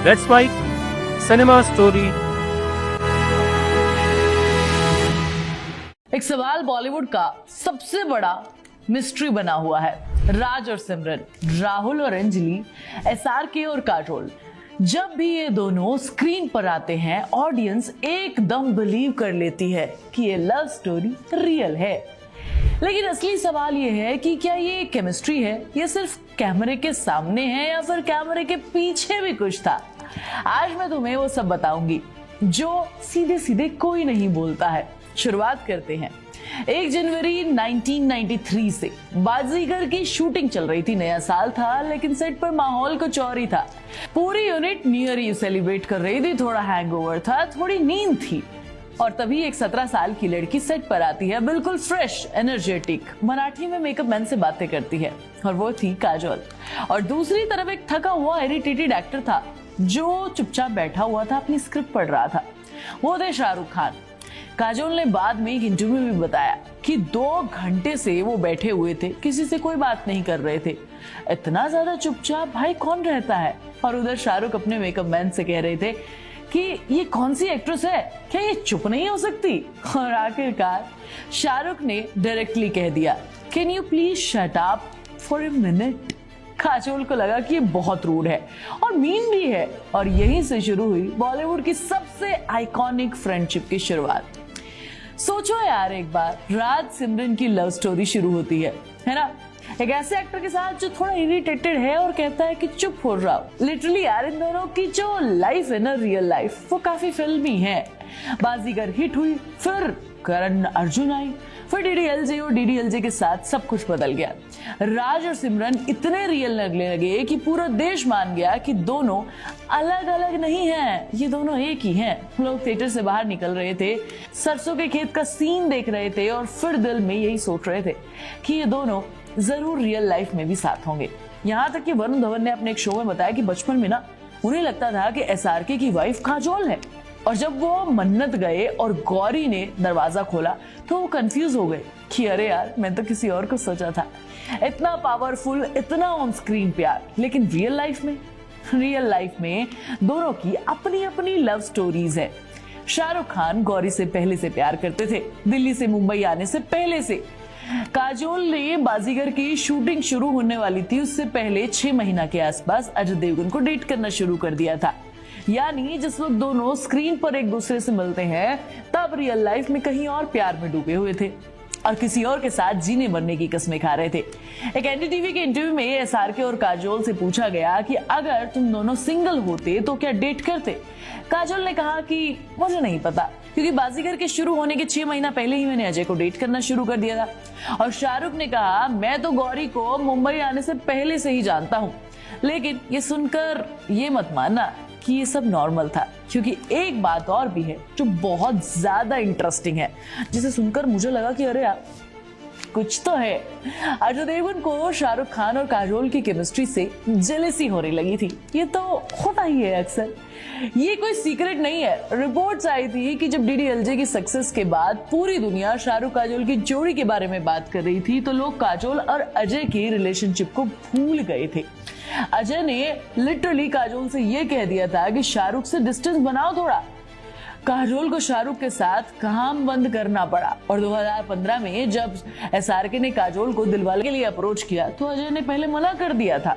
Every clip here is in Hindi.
Let's write cinema story. एक सवाल बॉलीवुड का सबसे बड़ा मिस्ट्री बना हुआ है। राज और सिमरन, राहुल और अंजलि, SRK और काजोल, जब भी ये दोनों स्क्रीन पर आते हैं ऑडियंस एकदम बिलीव कर लेती है कि ये लव स्टोरी रियल है। लेकिन असली सवाल ये है कि क्या ये केमिस्ट्री है या सिर्फ कैमरे के सामने है या फिर कैमरे के पीछे भी कुछ था। आज मैं तुम्हें वो सब बताऊंगी जो सीधे सीधे कोई नहीं बोलता है। शुरुआत करते हैं। 1 जनवरी 1993 से बाजीगर की शूटिंग चल रही थी। नया साल था लेकिन सेट पर माहौल कुछ और ही था। पूरी यूनिट न्यू ईयर सेलिब्रेट कर रही थी। थोड़ा हैंगओवर था, थोड़ी नींद थी और तभी एक 17 साल की लड़की सेट पर आती है, बिल्कुल फ्रेश, एनर्जेटिक, मराठी में मेकअप मैन से बातें करती है और वो थी काजोल। और दूसरी तरफ एक थका हुआ इरिटेटेड एक्टर था जो चुपचाप बैठा हुआ था, अपनी स्क्रिप्ट पढ़ रहा था। वो थे शाहरुख खान। काजोल ने बाद में एक इंटरव्यू में बताया कि 2 घंटे से वो बैठे हुए थे, किसी से कोई बात नहीं कर रहे थे। इतना ज्यादा चुपचाप भाई कौन रहता है। और उधर शाहरुख अपने मेकअप मैन से कह रहे थे कि ये कौन सी एक्ट्रेस है, क्या ये चुप नहीं हो सकती। और आखिरकार शाहरुख ने डायरेक्टली कह दिया, can you please shut up for a minute. Kajol को लगा कि ये बहुत रूड है और मीन भी है। और यहीं से शुरू हुई बॉलीवुड की सबसे आइकॉनिक फ्रेंडशिप की शुरुआत। सोचो यार, एक बार राज सिमरन की लव स्टोरी शुरू होती है ना, एक ऐसे एक्टर के साथ जो थोड़ा इरिटेटेड है और कहता है कि चुप हो रहा हूं। लिटरली यार, इन दोनों की जो लाइफ है ना, रियल लाइफ, वो काफी फिल्मी है। बाजीगर हिट हुई, फिर करण अर्जुन आई, फिर DDLJ और DDLJ के साथ सब कुछ बदल गया। राज और सिमरन इतने रियल लगने लगे कि पूरा देश मान गया कि दोनों अलग अलग नहीं हैं, ये दोनों एक ही हैं। लोग थिएटर से बाहर निकल रहे थे, सरसों के खेत का सीन देख रहे थे और फिर दिल में यही सोच रहे थे कि ये दोनों जरूर रियल लाइफ में भी साथ होंगे। यहाँ तक कि वरुण धवन ने अपने एक शो में बताया कि बचपन में ना उन्हें लगता था कि SRK की वाइफ काजोल है। और जब वो मन्नत गए और गौरी ने दरवाजा खोला तो वो कंफ्यूज हो गए कि अरे यार, मैं तो किसी और को सोचा था। इतना पावरफुल, इतना ऑन स्क्रीन प्यार, लेकिन रियल लाइफ में दोनों की अपनी अपनी लव स्टोरीज है। शाहरुख खान गौरी से पहले से प्यार करते थे, दिल्ली से मुंबई आने से पहले से। काजोल ने बाजीगर की शूटिंग शुरू होने वाली थी उससे पहले 6 महीना के आसपास अजय देवगन को डेट करना शुरू कर दिया था। यानी जिस वक्त दोनों स्क्रीन पर एक दूसरे से मिलते हैं तब रियल लाइफ में कहीं और प्यार में डूबे हुए थे और किसी और के साथ जीने मरने की कस्में खा रहे थे। एक NDTV के इंटरव्यू में SRK और काजोल से पूछा गया कि अगर तुम दोनों सिंगल होते तो क्या डेट करते। काजोल ने कहा कि मुझे नहीं पता, क्योंकि बाजीगर के शुरू होने के 6 महीना पहले ही मैंने अजय को डेट करना शुरू कर दिया था। और शाहरुख ने कहा, मैं तो गौरी को मुंबई आने से पहले से ही जानता हूँ। लेकिन ये सुनकर ये मत मानना कि ये सब नॉर्मल था, क्योंकि एक बात और भी है जो बहुत ज्यादा इंटरेस्टिंग है, जिसे सुनकर मुझे लगा कि अरे यार कुछ तो है। अजय देवगन को शाहरुख खान और काजोल की केमिस्ट्री से जेलेसी होने लगी थी। ये तो होता ही है अक्सर, ये कोई सीक्रेट नहीं है। रिपोर्ट्स आई थी कि जब DDLJ की सक्सेस के बाद पूरी दुनिया शाहरुख काजोल की जोड़ी के बारे में बात कर रही थी तो लोग काजोल और अजय की रिलेशनशिप को भूल गए थे। अजय ने लिटरली काजोल से यह कह दिया था कि शाहरुख से डिस्टेंस बनाओ थोड़ा। काजोल को शाहरुख के साथ काम बंद करना पड़ा। और 2015 में जब SRK ने काजोल को दिलवाले के लिए अप्रोच किया तो अजय ने पहले मना कर दिया था।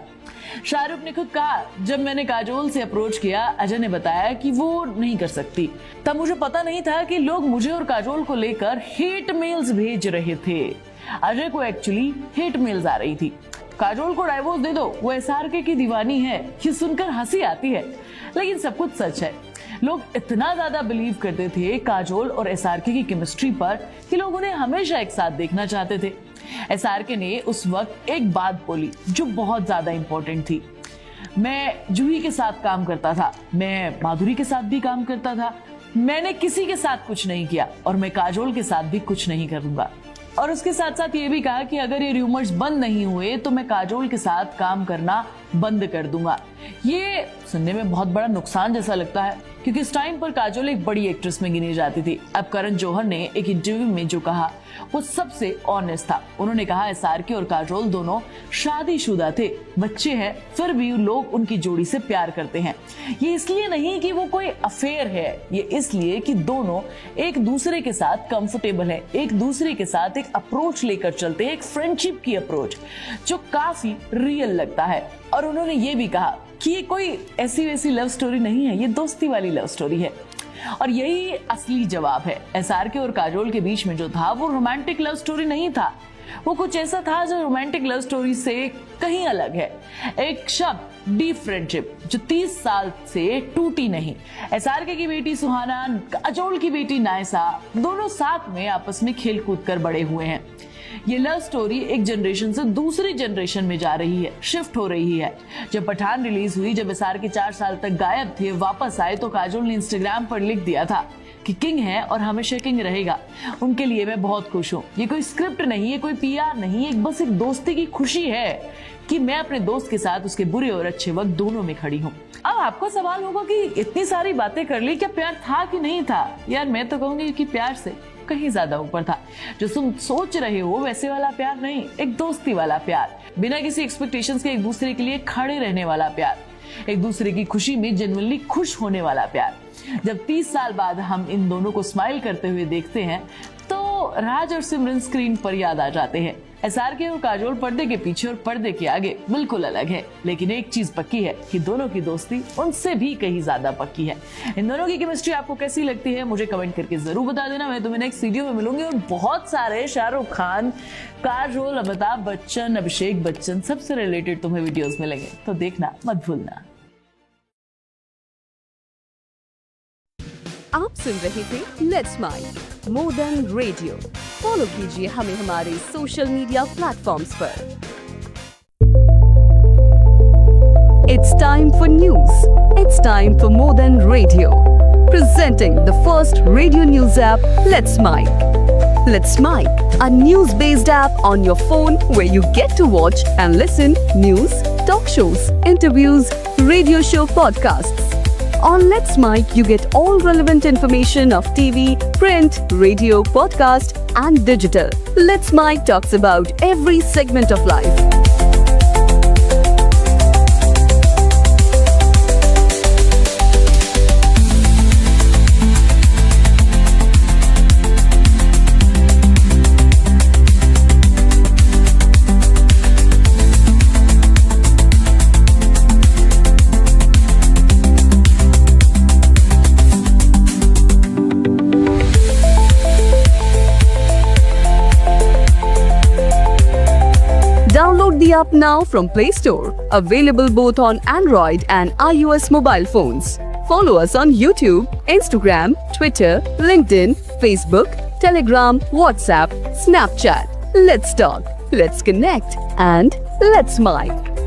शाहरुख ने खुद कहा, जब मैंने काजोल से अप्रोच किया अजय ने बताया कि वो नहीं कर सकती। तब मुझे पता नहीं था कि लोग मुझे और काजोल को लेकर हेट मेल्स भेज रहे थे। अजय को एक्चुअली हेट मेल्स आ रही थी, काजोल को डाइवोर्स दे दो, वो SRK की दीवानी है। ये सुनकर हंसी आती है लेकिन सब कुछ सच है। लोग इतना ज्यादा बिलीव करते थे काजोल और SRK की केमिस्ट्री पर कि लोग उन्हें हमेशा एक साथ देखना चाहते थे। SRK ने उस वक्त एक बात बोली जो बहुत ज्यादा इंपॉर्टेंट थी, मैं जूही के साथ काम करता था, मैं माधुरी के साथ भी काम करता था, मैंने किसी के साथ कुछ नहीं किया और मैं काजोल के साथ भी कुछ नहीं करूंगा। और उसके साथ साथ ये भी कहा कि अगर ये रूमर्स बंद नहीं हुए तो मैं काजोल के साथ काम करना बंद कर दूंगा। ये सुनने में बहुत बड़ा नुकसान जैसा लगता है, क्योंकि इस टाइम पर काजोल एक बड़ी एक्ट्रेस में गिनी जाती थी। अब करण जौहर ने एक इंटरव्यू में जो कहा वो सबसे ऑनेस्ट था। उन्होंने कहा एसआरके और काजोल दोनों शादीशुदा थे, बच्चे हैं, फिर भी लोग उनकी जोड़ी से प्यार करते हैं। ये इसलिए नहीं कि वो कोई अफेयर है, ये इसलिए कि दोनों एक दूसरे के साथ कंफर्टेबल है, एक दूसरे के साथ एक अप्रोच लेकर चलते हैं, एक फ्रेंडशिप की अप्रोच जो काफी रियल लगता है। और उन्होंने ये भी कहा कि ये कोई ऐसी वैसी लव स्टोरी नहीं है, ये दोस्ती वाली लव स्टोरी है। और यही असली जवाब है। एसआरके और काजोल के बीच में जो था वो रोमांटिक लव स्टोरी नहीं था, वो कुछ ऐसा था जो रोमांटिक लव स्टोरी से कहीं अलग है। एक शब्द, डीप फ्रेंडशिप, जो 30 साल से टूटी नहीं। एसआरके की बेटी सुहाना, काजोल की बेटी नायसा, दोनों साथ में आपस में खेल कूद कर बड़े हुए हैं। ये लव स्टोरी एक जनरेशन से दूसरी जनरेशन में जा रही है, शिफ्ट हो रही है। जब पठान रिलीज हुई, जब एसआरके 4 साल तक गायब थे, वापस आए, तो काजोल ने इंस्टाग्राम पर लिख दिया था कि किंग है और हमेशा किंग रहेगा। उनके लिए मैं बहुत खुश हूँ। ये कोई स्क्रिप्ट नहीं है, कोई पीआर नहीं, एक बस एक दोस्ती की खुशी है कि मैं अपने दोस्त के साथ उसके बुरे और अच्छे वक्त दोनों में खड़ी हूँ। अब आपको सवाल होगा कि इतनी सारी बातें कर ली, क्या प्यार था कि नहीं था? यार मैं तो कहूंगी कि प्यार से कहीं ज्यादा ऊपर था। जो तुम सोच रहे हो वैसे वाला प्यार नहीं, एक दोस्ती वाला प्यार, बिना किसी एक्सपेक्टेशंस के एक दूसरे के लिए खड़े रहने वाला प्यार, एक दूसरे की खुशी में जेन्युइनली खुश होने वाला प्यार। जब 30 साल बाद हम इन दोनों को स्माइल करते हुए देखते हैं तो राज और सिमरन स्क्रीन पर याद आ जाते हैं। एसआरके और काजोल पर्दे के पीछे और पर्दे के आगे बिल्कुल अलग है, लेकिन एक चीज पक्की है कि दोनों की दोस्ती उनसे भी कहीं ज्यादा पक्की है। इन दोनों की केमिस्ट्री आपको कैसी लगती है मुझे कमेंट करके जरूर बता देना। मैं तुम्हें नेक्स्ट वीडियो में मिलूंगी और बहुत सारे शाहरुख खान, काजोल, अमिताभ बच्चन, अभिषेक बच्चन सबसे रिलेटेड तुम्हें वीडियोस मिलेंगे, तो देखना मत भूलना। आप सुन रहे थे let's smile more than radio. Follow कीजिए हमें हमारे सोशल मीडिया प्लेटफॉर्म्स पर। It's time for news. It's time for more than radio. Presenting the first radio news app, Let's Mic. Let's Mic, a news-based app on your phone where you get to watch and listen news, talk shows, interviews, radio show podcasts. On Let's Mic, you get all relevant information of TV, print, radio, podcast, and digital. Let's Mic talks about every segment of life. Download the app now from Play Store. Available both on Android and iOS mobile phones. Follow us on YouTube, Instagram, Twitter, LinkedIn, Facebook, Telegram, WhatsApp, Snapchat. Let's talk, let's connect, and let's mic.